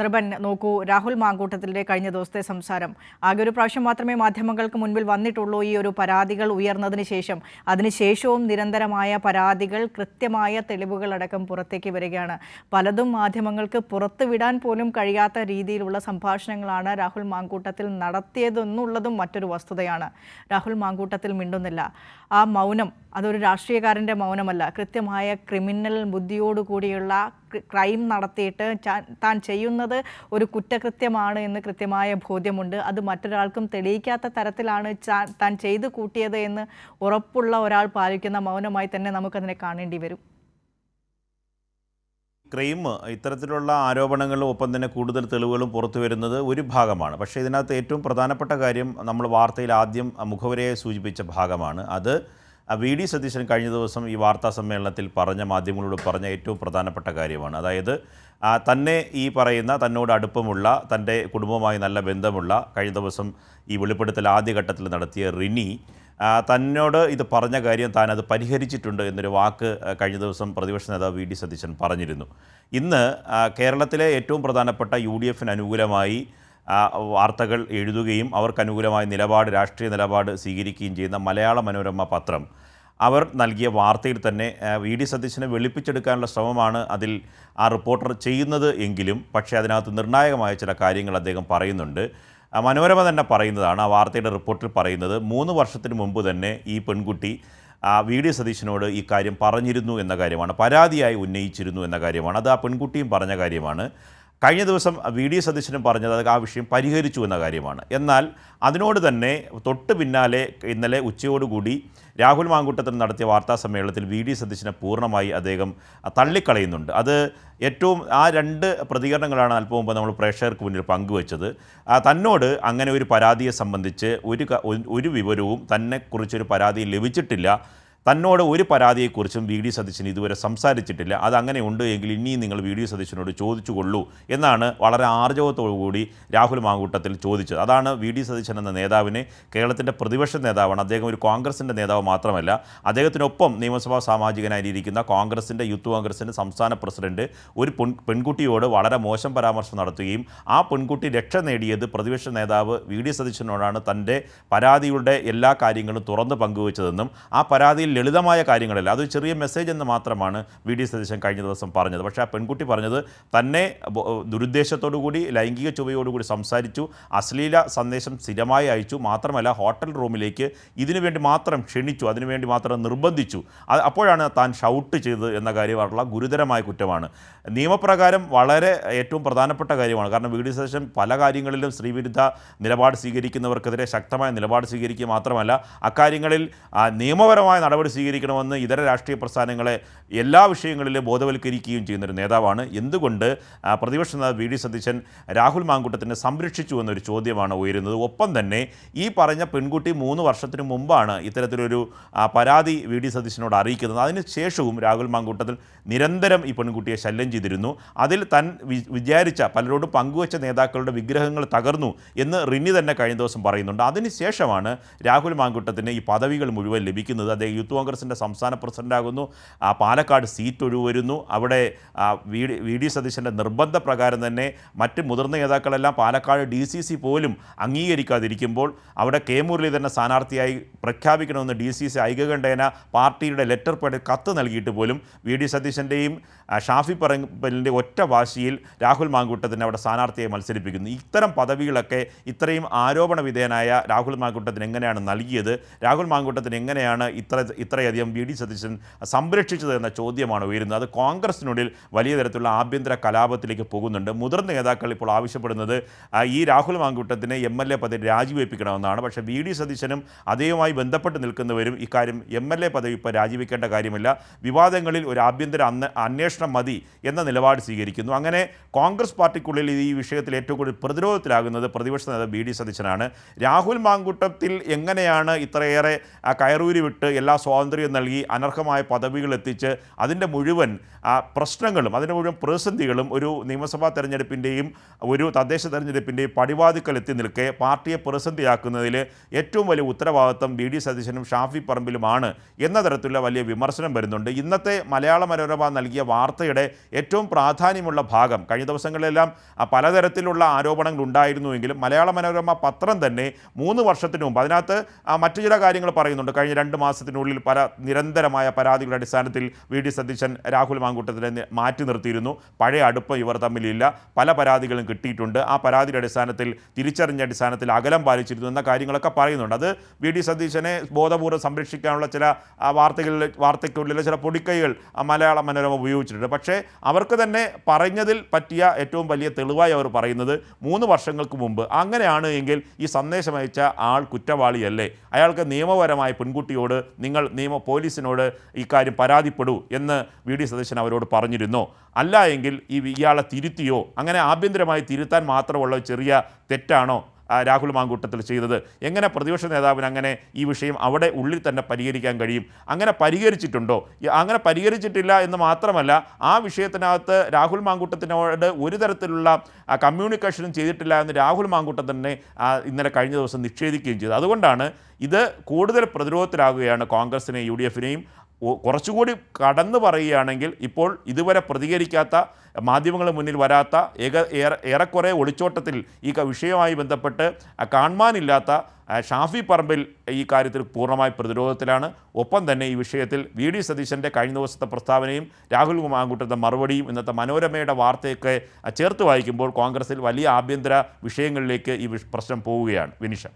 നിർബൻ നോക്കൂ, രാഹുൽ മാങ്കൂട്ടത്തിൻ്റെ കഴിഞ്ഞ ദിവസത്തെ സംസാരം ആകെ ഒരു പ്രാവശ്യം മാത്രമേ മാധ്യമങ്ങൾക്ക് മുൻപിൽ വന്നിട്ടുള്ളൂ. ഈ ഒരു പരാതികൾ ഉയർന്നതിന് ശേഷം അതിനുശേഷവും നിരന്തരമായ പരാതികൾ, കൃത്യമായ തെളിവുകളടക്കം പുറത്തേക്ക് വരികയാണ്. പലതും മാധ്യമങ്ങൾക്ക് പുറത്തുവിടാൻ പോലും കഴിയാത്ത രീതിയിലുള്ള സംഭാഷണങ്ങളാണ് രാഹുൽ മാങ്കൂട്ടത്തിൽ നടത്തിയതെന്നുള്ളതും മറ്റൊരു വസ്തുതയാണ്. രാഹുൽ മാങ്കൂട്ടത്തിൽ മിണ്ടുന്നില്ല. ആ മൗനം അതൊരു രാഷ്ട്രീയക്കാരൻ്റെ മൗനമല്ല, കൃത്യമായ ക്രിമിനൽ ബുദ്ധിയോടുകൂടിയുള്ള ക്രൈം നടത്തിയിട്ട് താൻ ചെയ്യുന്നത് ഒരു കുറ്റകൃത്യമാണ് എന്ന് കൃത്യമായ ബോധ്യമുണ്ട്. അത് മറ്റൊരാൾക്കും തെളിയിക്കാത്ത തരത്തിലാണ് താൻ ചെയ്തു കൂട്ടിയത് എന്ന് ഉറപ്പുള്ള ഒരാൾ പാലിക്കുന്ന മൗനമായി തന്നെ നമുക്കതിനെ കാണേണ്ടി വരും. ക്രൈം ഇത്തരത്തിലുള്ള ആരോപണങ്ങളും ഒപ്പം തന്നെ കൂടുതൽ തെളിവുകളും പുറത്തു വരുന്നത് ഒരു ഭാഗമാണ്. പക്ഷേ ഇതിനകത്ത് ഏറ്റവും പ്രധാനപ്പെട്ട കാര്യം നമ്മൾ വാർത്തയിൽ ആദ്യം മുഖവരയെ സൂചിപ്പിച്ച ഭാഗമാണ്. അത് വി.ഡി. സതീശൻ കഴിഞ്ഞ ദിവസം ഈ വാർത്താ സമ്മേളനത്തിൽ മാധ്യമങ്ങളോട് പറഞ്ഞ ഏറ്റവും പ്രധാനപ്പെട്ട കാര്യമാണ്. അതായത് തന്നെ ഈ പറയുന്ന തന്നോട് അടുപ്പമുള്ള, തൻ്റെ കുടുംബവുമായി നല്ല ബന്ധമുള്ള, കഴിഞ്ഞ ദിവസം ഈ വെളിപ്പെടുത്തൽ ആദ്യഘട്ടത്തിൽ നടത്തിയ റിനി തന്നോട് ഇത് പറഞ്ഞ കാര്യം താൻ അത് പരിഹരിച്ചിട്ടുണ്ട് എന്നൊരു വാക്ക് കഴിഞ്ഞ ദിവസം പ്രതിപക്ഷ നേതാവ് വി.ഡി. സതീശൻ പറഞ്ഞിരുന്നു. ഇന്ന് കേരളത്തിലെ ഏറ്റവും പ്രധാനപ്പെട്ട UDF-ന് അനുകൂലമായി വാർത്തകൾ എഴുതുകയും അവർക്ക് അനുകൂലമായ രാഷ്ട്രീയ നിലപാട് സ്വീകരിക്കുകയും ചെയ്യുന്ന മലയാള മനോരമ പത്രം അവർ നൽകിയ വാർത്തയിൽ തന്നെ വി.ഡി. സതീശനെ വെളുപ്പിച്ചെടുക്കാനുള്ള ശ്രമമാണ് അതിൽ ആ റിപ്പോർട്ടർ ചെയ്യുന്നത് എങ്കിലും പക്ഷേ അതിനകത്ത് നിർണായകമായ ചില കാര്യങ്ങൾ അദ്ദേഹം പറയുന്നുണ്ട്. മനോരമ തന്നെ പറയുന്നതാണ്, ആ വാർത്തയുടെ റിപ്പോർട്ടിൽ പറയുന്നത് 3 വർഷത്തിന് മുമ്പ് തന്നെ ഈ പെൺകുട്ടി വി.ഡി. സതീശനോട് ഈ കാര്യം പറഞ്ഞിരുന്നു എന്ന കാര്യമാണ്, പരാതിയായി ഉന്നയിച്ചിരുന്നു എന്ന കാര്യമാണ്. അത് ആ പെൺകുട്ടിയും പറഞ്ഞ കാര്യമാണ്. കഴിഞ്ഞ ദിവസം വി.ഡി. സതീശനും പറഞ്ഞത് അത് ആ വിഷയം പരിഹരിച്ചു എന്ന കാര്യമാണ്. എന്നാൽ അതിനോട് തന്നെ തൊട്ട് പിന്നാലെ ഇന്നലെ ഉച്ചയോടുകൂടി രാഹുൽ മാങ്കൂട്ടത്തിൽ നടത്തിയ വാർത്താ സമ്മേളനത്തിൽ വി.ഡി. സതീശനെ പൂർണ്ണമായി അദ്ദേഹം തള്ളിക്കളയുന്നുണ്ട്. അത് ഏറ്റവും ആ 2 പ്രതികരണങ്ങളാണ് അല്പം മുമ്പ് നമ്മൾ പ്രേക്ഷകർക്ക് മുന്നിൽ പങ്കുവച്ചത്. തന്നോട് അങ്ങനെ ഒരു പരാതിയെ സംബന്ധിച്ച് ഒരു വിവരവും തന്നെക്കുറിച്ചൊരു പരാതി ലഭിച്ചിട്ടില്ല, തന്നോട് ഒരു പരാതിയെക്കുറിച്ചും വി.ഡി. സതീശൻ ഇതുവരെ സംസാരിച്ചിട്ടില്ല, അതങ്ങനെ ഉണ്ട് എങ്കിൽ ഇനിയും നിങ്ങൾ വി.ഡി. സതീശനോട് ചോദിച്ചുകൊള്ളൂ എന്നാണ് വളരെ ആർജവത്തോടുകൂടി രാഹുൽ മാങ്കൂട്ടത്തിൽ ചോദിച്ചത്. അതാണ് വി.ഡി. സതീശൻ എന്ന നേതാവിനെ, കേരളത്തിൻ്റെ പ്രതിപക്ഷ നേതാവാണ് അദ്ദേഹം, ഒരു കോൺഗ്രസിൻ്റെ നേതാവ് മാത്രമല്ല, അദ്ദേഹത്തിനൊപ്പം നിയമസഭാ സാമാജികനായിരിക്കുന്ന കോൺഗ്രസിൻ്റെ, യൂത്ത് കോൺഗ്രസിൻ്റെ സംസ്ഥാന പ്രസിഡന്റ് ഒരു പെൺകുട്ടിയോട് വളരെ മോശം പരാമർശം നടത്തുകയും ആ പെൺകുട്ടി രക്ഷ നേടിയത് പ്രതിപക്ഷ നേതാവ് വി.ഡി. സതീശനോടാണ് തൻ്റെ പരാതിയുടെ എല്ലാ കാര്യങ്ങളും തുറന്ന് പങ്കുവച്ചതെന്നും ആ പരാതിയിൽ ലളിതമായ കാര്യങ്ങളല്ല, അതൊരു ചെറിയ മെസ്സേജ് എന്ന് മാത്രമാണ് വി.ഡി. സതീശൻ കഴിഞ്ഞ ദിവസം പറഞ്ഞത്. പക്ഷേ ആ പെൺകുട്ടി പറഞ്ഞത് തന്നെ ദുരുദ്ദേശത്തോടുകൂടി, ലൈംഗിക ചുവയോടുകൂടി സംസാരിച്ചു, അശ്ലീല സന്ദേശം സ്ഥിരമായി അയച്ചു, മാത്രമല്ല ഹോട്ടൽ റൂമിലേക്ക് ഇതിനുവേണ്ടി മാത്രം ക്ഷണിച്ചു, അതിനുവേണ്ടി മാത്രം നിർബന്ധിച്ചു, അപ്പോഴാണ് താൻ ഷൗട്ട് ചെയ്തത് എന്ന കാര്യം വളരെ ഗുരുതരമായ കുറ്റമാണ്. നിയമപ്രകാരം വളരെ ഏറ്റവും പ്രധാനപ്പെട്ട കാര്യമാണ്. കാരണം വി.ഡി. സതീശൻ പല കാര്യങ്ങളിലും സ്ത്രീവിരുദ്ധ നിലപാട് സ്വീകരിക്കുന്നവർക്കെതിരെ ശക്തമായ നിലപാട് സ്വീകരിക്കുക മാത്രമല്ല, അക്കാര്യങ്ങളിൽ നിയമപരമായ നടപടി സ്വീകരിക്കണമെന്ന് ഇതര രാഷ്ട്രീയ പ്രസ്ഥാനങ്ങളെ എല്ലാ വിഷയങ്ങളിലും ബോധവൽക്കരിക്കുകയും ചെയ്യുന്നൊരു നേതാവാണ്. എന്തുകൊണ്ട് പ്രതിപക്ഷ നേതാവ് വി.ഡി. സതീശൻ രാഹുൽ മാങ്കൂട്ടത്തിനെ സംരക്ഷിച്ചു എന്നൊരു ചോദ്യമാണ് ഉയരുന്നത്. ഒപ്പം തന്നെ ഈ പറഞ്ഞ പെൺകുട്ടി 3 വർഷത്തിന് മുമ്പാണ് ഇത്തരത്തിലൊരു പരാതി വി.ഡി. സതീശനോട് അറിയിക്കുന്നത്. അതിനുശേഷവും രാഹുൽ മാങ്കൂട്ടത്തിൽ നിരന്തരം ഈ പെൺകുട്ടിയെ ശല്യം ചെയ്തിരുന്നു. അതിൽ താൻ വിചാരിച്ച, പലരോടും പങ്കുവച്ച നേതാക്കളുടെ വിഗ്രഹങ്ങൾ തകർന്നു എന്ന് റിനി തന്നെ കഴിഞ്ഞ ദിവസം പറയുന്നുണ്ട്. അതിനുശേഷമാണ് രാഹുൽ മാങ്കൂട്ടത്തിന് ഈ പദവികൾ മുഴുവൻ ലഭിക്കുന്നത്. അദ്ദേഹം യൂത്ത് കോൺഗ്രസിൻ്റെ സംസ്ഥാന പ്രസിഡൻ്റാകുന്നു, പാലക്കാട് സീറ്റ് ഒഴിവരുന്നു. അവിടെ വി.ഡി. സതീശൻ്റെ നിർബന്ധപ്രകാരം തന്നെ മറ്റ് മുതിർന്ന നേതാക്കളെല്ലാം പാലക്കാട് DCC പോലും അംഗീകരിക്കാതിരിക്കുമ്പോൾ അവിടെ കെ മുരളീധരനെ സ്ഥാനാർത്ഥിയായി പ്രഖ്യാപിക്കണമെന്ന് DCC ഐകകണ്ഠേന പാർട്ടിയുടെ ലെറ്റർ പേഡിൽ കത്ത് നൽകിയിട്ട് പോലും വി.ഡി. സതീശൻ്റെയും ഷാഫി പറമ്പലിൻ്റെ ഒറ്റ വാശിയിൽ രാഹുൽ മാങ്കൂട്ടത്തിനെ അവിടെ സ്ഥാനാർത്ഥിയായി മത്സരിപ്പിക്കുന്നു. ഇത്തരം പദവികളൊക്കെ ഇത്രയും ആരോപണ വിധേയനായ രാഹുൽ മാങ്കൂട്ടത്തിന് എങ്ങനെയാണ് നൽകിയത്, രാഹുൽ മാങ്കൂട്ടത്തിന് എങ്ങനെയാണ് ഇത്രയധികം വി.ഡി. സതീശൻ സംരക്ഷിച്ചത് എന്ന ചോദ്യമാണ് ഉയരുന്നത്. അത് കോൺഗ്രസിനുള്ളിൽ വലിയ തരത്തിലുള്ള ആഭ്യന്തര കലാപത്തിലേക്ക് പോകുന്നുണ്ട്. മുതിർന്ന നേതാക്കൾ ഇപ്പോൾ ആവശ്യപ്പെടുന്നത് ഈ രാഹുൽ മാങ്കൂട്ടത്തിനെ MLA പദവി രാജിവെപ്പിക്കണമെന്നാണ്. പക്ഷേ വി.ഡി. സതീശനും അദ്ദേഹവുമായി ബന്ധപ്പെട്ട് നിൽക്കുന്നവരും ഇക്കാര്യം MLA പദവി ഇപ്പോൾ രാജിവെക്കേണ്ട കാര്യമില്ല, വിവാദങ്ങളിൽ ഒരു ആഭ്യന്തര അന്വേഷണം മതി എന്ന നിലപാട് സ്വീകരിക്കുന്നു. അങ്ങനെ കോൺഗ്രസ് പാർട്ടിക്കുള്ളിൽ ഈ വിഷയത്തിൽ ഏറ്റവും കൂടുതൽ പ്രതിരോധത്തിലാകുന്നത് പ്രതിപക്ഷ നേതാവ് വി.ഡി. സതീശനാണ്. രാഹുൽ മാങ്കൂട്ടത്തിൽ എങ്ങനെയാണ് ഇത്രയേറെ കയറൂരി വിട്ട് എല്ലാ സ്വാതന്ത്ര്യം നൽകി അനർഹമായ പദവികൾ എത്തിച്ച് അതിൻ്റെ മുഴുവൻ പ്രശ്നങ്ങളും അതിൻ്റെ മുഴുവൻ പ്രതിസന്ധികളും ഒരു നിയമസഭാ തെരഞ്ഞെടുപ്പിൻ്റെയും ഒരു തദ്ദേശ തെരഞ്ഞെടുപ്പിൻ്റെയും പടിവാതിക്കൽ എത്തി നിൽക്കെ പാർട്ടിയെ പ്രതിസന്ധിയാക്കുന്നതിൽ ഏറ്റവും വലിയ ഉത്തരവാദിത്വം വി ഡി സതീശനും ഷാഫി പറമ്പിലുമാണ് എന്ന തരത്തിലുള്ള വലിയ വിമർശനം വരുന്നുണ്ട്. ഇന്നത്തെ മലയാള മനോരമ നൽകിയ വാർത്തയുടെ ഏറ്റവും പ്രാധാന്യമുള്ള ഭാഗം, കഴിഞ്ഞ ദിവസങ്ങളിലെല്ലാം പലതരത്തിലുള്ള ആരോപണങ്ങൾ ഉണ്ടായിരുന്നുവെങ്കിലും മലയാള മനോരമ പത്രം തന്നെ 3 വർഷത്തിന് മുമ്പ് അതിനകത്ത് മറ്റു ചില കാര്യങ്ങൾ പറയുന്നുണ്ട്. കഴിഞ്ഞ 2 മാസത്തിനുള്ളിൽ നിരന്തരമായ പരാതികളുടെ അടിസ്ഥാനത്തിൽ വി ഡി സതീശൻ രാഹുൽ മാങ്കൂട്ടത്തിനെ മാറ്റി നിർത്തിയിരുന്നു. പഴയ അടുപ്പം ഇവർ തമ്മിലില്ല, പല പരാതികളും കിട്ടിയിട്ടുണ്ട്, ആ പരാതിയുടെ അടിസ്ഥാനത്തിൽ തിരിച്ചറിഞ്ഞ അടിസ്ഥാനത്തിൽ അകലം പാലിച്ചിരുന്നു എന്ന കാര്യങ്ങളൊക്കെ പറയുന്നുണ്ട്. അത് വി ഡി സതീശനെ ബോധപൂർവ്വം സംരക്ഷിക്കാനുള്ള ചില വാർത്തയ്ക്കുള്ളിലെ ചില പൊടിക്കൈകൾ മലയാള മനോരമ ഉപയോഗിച്ചിട്ടുണ്ട്. പക്ഷേ അവർക്ക് തന്നെ പറഞ്ഞതിൽ പറ്റിയ ഏറ്റവും വലിയ തെളിവായി അവർ പറയുന്നത് 3 വർഷങ്ങൾക്ക് മുമ്പ് അങ്ങനെയാണ് എങ്കിൽ ഈ സന്ദേശം അയച്ച ആൾ കുറ്റവാളിയല്ലേ, അയാൾക്ക് നിയമപരമായി പെൺകുട്ടിയോട് നിങ്ങൾ പോലീസിനോട് ഇക്കാര്യം പരാതിപ്പെടൂ എന്ന് വി ഡി സതീശൻ അവരോട് പറഞ്ഞിരുന്നോ? അല്ല എങ്കിൽ ഇയാളെ തിരുത്തിയോ? അങ്ങനെ ആഭ്യന്തരമായി തിരുത്താൻ മാത്രമുള്ള ചെറിയ തെറ്റാണോ രാഹുൽ മാങ്കൂട്ടത്തിൽ ചെയ്തത്? എങ്ങനെ പ്രതിപക്ഷ നേതാവിന് അങ്ങനെ ഈ വിഷയം അവിടെ ഉള്ളിൽ തന്നെ പരിഹരിക്കാൻ കഴിയും? അങ്ങനെ പരിഹരിച്ചിട്ടുണ്ടോ? അങ്ങനെ പരിഹരിച്ചിട്ടില്ല എന്ന് മാത്രമല്ല, ആ വിഷയത്തിനകത്ത് രാഹുൽ മാങ്കൂട്ടത്തിനോട് ഒരു തരത്തിലുള്ള കമ്മ്യൂണിക്കേഷനും ചെയ്തിട്ടില്ല എന്ന് രാഹുൽ മാങ്കൂട്ടം തന്നെ ഇന്നലെ കഴിഞ്ഞ ദിവസം നിഷേധിക്കുകയും ചെയ്തു. അതുകൊണ്ടാണ് ഇത് കൂടുതൽ പ്രതിരോധത്തിലാകുകയാണ് കോൺഗ്രസിനെയും യു ഡി എഫിനെയും. കുറച്ചുകൂടി കടന്നു പറയുകയാണെങ്കിൽ ഇപ്പോൾ ഇതുവരെ പ്രതികരിക്കാത്ത, മാധ്യമങ്ങളുടെ മുന്നിൽ വരാത്ത, ഏറെക്കുറെ ഒളിച്ചോട്ടത്തിൽ ഈ വിഷയവുമായി ബന്ധപ്പെട്ട് കാണാനില്ലാത്ത ഷാഫി പറമ്പിൽ ഈ കാര്യത്തിൽ പൂർണ്ണമായി പ്രതിരോധത്തിലാണ്. ഒപ്പം തന്നെ ഈ വിഷയത്തിൽ വി ഡി സതീശൻ്റെ കഴിഞ്ഞ ദിവസത്തെ പ്രസ്താവനയും രാഹുൽ മാങ്കൂട്ടത്തെ മറുപടിയും ഇന്നത്തെ മനോരമയുടെ വാർത്തയൊക്കെ ചേർത്ത് വായിക്കുമ്പോൾ കോൺഗ്രസിൽ വലിയ ആഭ്യന്തര വിഷയങ്ങളിലേക്ക് ഈ പ്രശ്നം പോവുകയാണ്. വിനിഷ.